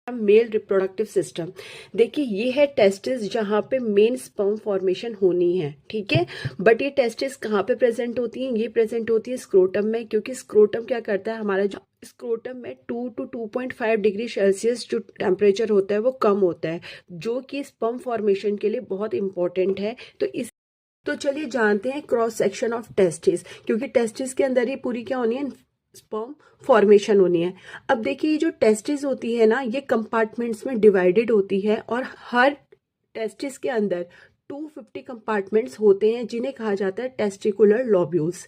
Male reproductive system. देखिए ये है टेस्टिस जहाँ पे मेन स्पर्म फॉर्मेशन होनी है, ठीक है। बट ये टेस्टिस कहाँ पे प्रेजेंट होती हैं? ये प्रेजेंट होती है स्क्रोटम में, क्योंकि स्क्रोटम क्या करता है, हमारा जो स्क्रोटम में 2 to 2.5 डिग्री सेल्सियस जो टेम्परेचर होता है वो कम होता है, जो कि स्पर्म फॉर्मेशन के लिए बहुत इंपॉर्टेंट है। तो चलिए जानते हैं क्रॉस सेक्शन ऑफ टेस्टिस, क्योंकि टेस्टिस के अंदर ही पूरी क्या होनी है, स्पर्म फॉर्मेशन होनी है। अब देखिए ये जो टेस्टिस होती है ना, ये कंपार्टमेंट्स में डिवाइडेड होती है और हर टेस्टिस के अंदर 250 कंपार्टमेंट्स होते हैं जिन्हें कहा जाता है टेस्टिकुलर लोब्यूल्स।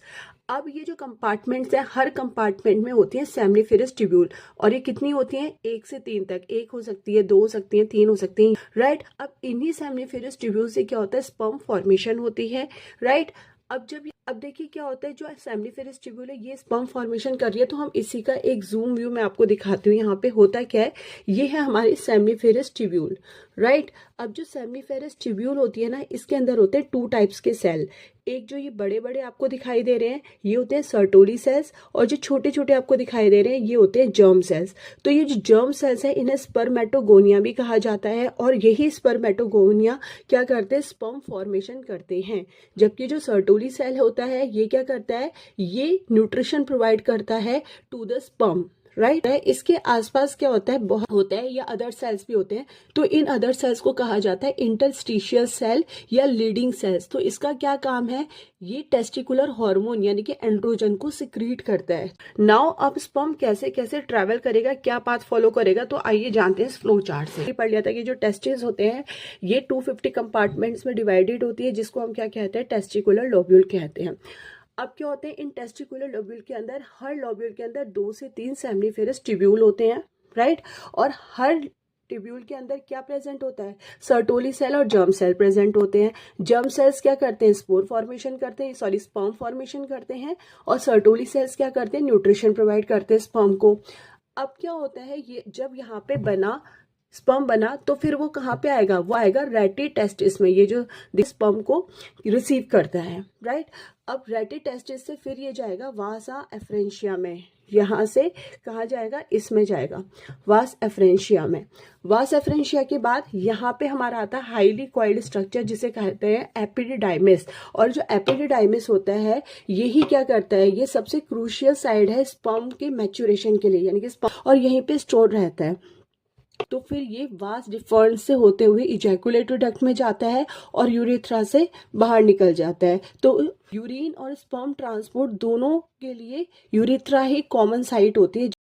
अब ये जो कंपार्टमेंट्स हैं, हर कंपार्टमेंट में होती हैं सेमनिफेरस ट्यूब्यूल, और ये कितनी होती हैं? 1 से 3 तक। 1 हो सकती है, 2 हो सकती है, 3 हो सकती है, राइट। अब इन्हीं सेमनिफेरस ट्यूब्यूल से क्या होता है, स्पर्म फॉर्मेशन होती है, राइट। अब देखिए क्या होता है, जो सेमनिफेरस ट्यूब्यूल है ये स्पर्म फॉर्मेशन कर रही है, तो हम इसी का एक जूम व्यू मैं आपको दिखाती हूँ। यहाँ पे होता क्या है, ये है हमारी सेमनिफेरस ट्यूब्यूल, राइट। अब जो सेमनिफेरस ट्यूब्यूल होती है ना, इसके अंदर होते हैं 2 टाइप्स के सेल। एक जो ये बड़े बड़े आपको दिखाई दे रहे हैं ये होते हैं सर्टोली सेल्स, और जो छोटे छोटे आपको दिखाई दे रहे हैं ये होते हैं जर्म सेल्स। तो ये जो जर्म सेल्स है इन्हें स्पर्मेटोगोनिया भी कहा जाता है, और यही स्पर्मेटोगोनिया क्या करते हैं, स्पर्म फॉर्मेशन करते हैं। जबकि जो सर्टोली सेल होता है ये क्या करता है, ये न्यूट्रिशन प्रोवाइड करता है टू द स्पर्म, राइट है। इसके आसपास क्या होता है, बहुत होता है, या अदर सेल्स भी होते हैं। तो इन अदर सेल्स को कहा जाता है इंटरस्टिशियल सेल या लीडिंग सेल्स। तो इसका क्या काम है, ये टेस्टिकुलर हार्मोन यानी कि एंड्रोजन को सिक्रीट करता है। नाउ अब स्पर्म कैसे कैसे ट्रैवल करेगा, क्या पाथ फॉलो करेगा, तो आइए जानते हैं इस फ्लो चार्ट से। पढ़ लिया था कि जो टेस्टिस होते हैं ये 250 कंपार्टमेंट्स में डिवाइडेड होती है, जिसको हम क्या कहते हैं, टेस्टिकुलर लोब्यूल कहते हैं। अब क्या होते हैं, इन टेस्टिकुलर लोब्यूल के अंदर, हर लोब्यूल के अंदर 2 से 3 सेमनिफेरस ट्यूब्यूल होते हैं, राइट। और हर ट्यूब्यूल के अंदर क्या प्रेजेंट होता है, सर्टोली सेल और जर्म सेल प्रेजेंट होते हैं। जर्म सेल्स क्या करते हैं, स्पोर फॉर्मेशन करते हैं, सॉरी स्पर्म फॉर्मेशन करते हैं, और सर्टोली सेल्स क्या करते हैं, न्यूट्रिशन प्रोवाइड करते हैं स्पर्म को। अब क्या होता है, ये जब यहाँ पे स्पर्म बना तो फिर वो कहाँ पे आएगा, वो आएगा रेटी टेस्टिस में, ये जो स्पर्म को रिसीव करता है, राइट। अब रेटी टेस्टिस से फिर ये जाएगा वासा एफरेंशिया में, यहाँ से कहाँ जाएगा, इसमें जाएगा वास एफरेंशिया में। वास एफरेंशिया के बाद यहाँ पे हमारा आता है हाईली कॉइल्ड स्ट्रक्चर, जिसे कहते हैं एपिडिडाइमिस। और जो एपिडिडाइमिस होता है यही क्या करता है, ये सबसे क्रूशियल साइड है स्पर्म के मैच्योरेशन के लिए, यानी कि स्पर्म, और यहीं पे स्टोर रहता है। तो फिर ये वास डिफरेंस से होते हुए इजैकुलेटरी डक्ट में जाता है और यूरेथ्रा से बाहर निकल जाता है। तो यूरिन और स्पर्म ट्रांसपोर्ट दोनों के लिए यूरेथ्रा ही कॉमन साइट होती है।